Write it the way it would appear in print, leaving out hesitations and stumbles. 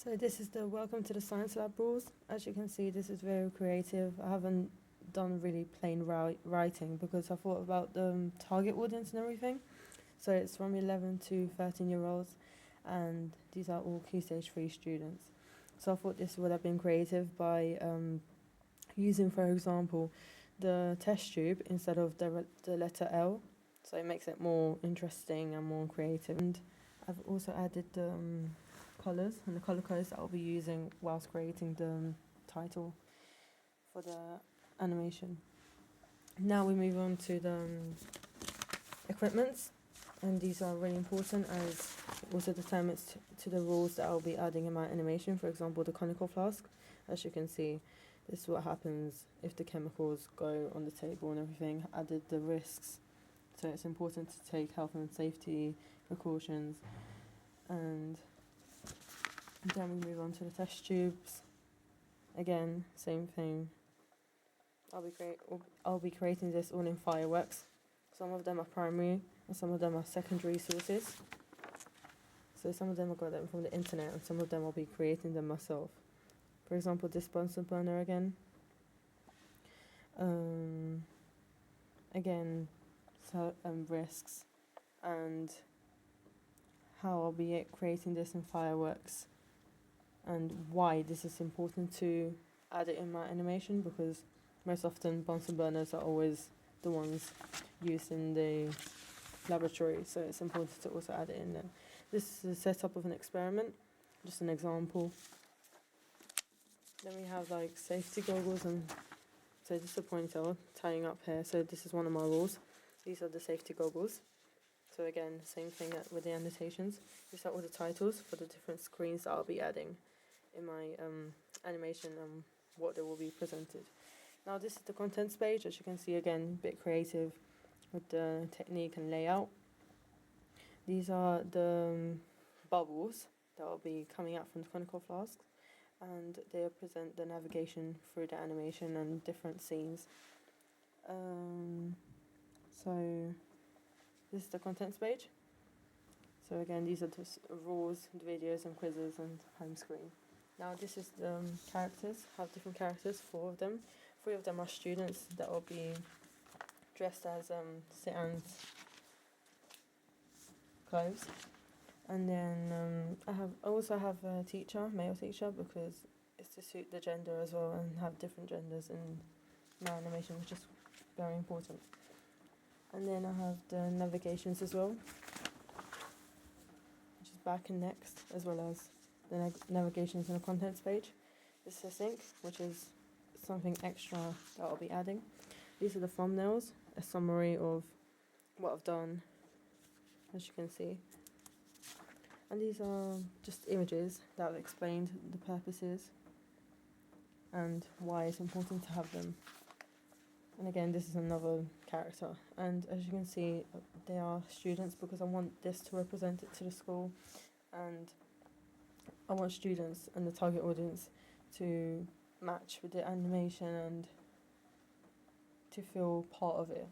So this is the Welcome to the Science Lab rules. As you can see, this is very creative. I haven't done really plain writing because I thought about the target audience and everything. So it's from 11 to 13-year-olds, and these are all Key Stage 3 students. So I thought this would have been creative by using, for example, the test tube instead of the letter L. So it makes it more interesting and more creative. And I've also added the colours and the colour codes that I'll be using whilst creating the title for the animation. Now we move on to the equipments, and these are really important as it also determines to the rules that I'll be adding in my animation. For example, the conical flask. As you can see, this is what happens if the chemicals go on the table and everything. Added the risks, so it's important to take health and safety precautions. And then we move on to the test tubes. Again, same thing. I'll be creating this all in fireworks. Some of them are primary and some of them are secondary sources. So some of them I got them from the internet and some of them I'll be creating them myself. For example, this Bunsen burner again. Again, risks and how I'll be creating this in fireworks and why this is important to add it in my animation, because most often Bunsen burners are always the ones used in the laboratory, so it's important to also add it in there. This is a setup of an experiment, just an example. Then we have like safety goggles, and so this is a ponytail tying up here, so this is one of my rules. These are the safety goggles. So again, same thing with the annotations. These are all the titles for the different screens that I'll be adding in my animation and what they will be presented. Now this is the contents page. As you can see, again, a bit creative with the technique and layout. These are the bubbles that will be coming out from the conical flask, and they present the navigation through the animation and different scenes. So this is the contents page. So again, these are the rules, videos and quizzes and home screen. Now this is the characters. I have different characters, 4 of them. 3 of them are students that will be dressed as Sian's clothes. And then I also have a teacher, male teacher, because it's to suit the gender as well and have different genders in my animation, which is very important. And then I have the navigations as well, which is back and next, as well as the navigations in the contents page. This is a sync, which is something extra that I'll be adding. These are the thumbnails, a summary of what I've done, as you can see. And these are just images that have explained the purposes and why it's important to have them. And again, this is another character. And as you can see, they are students because I want this to represent it to the school. And I want students and the target audience to match with the animation and to feel part of it.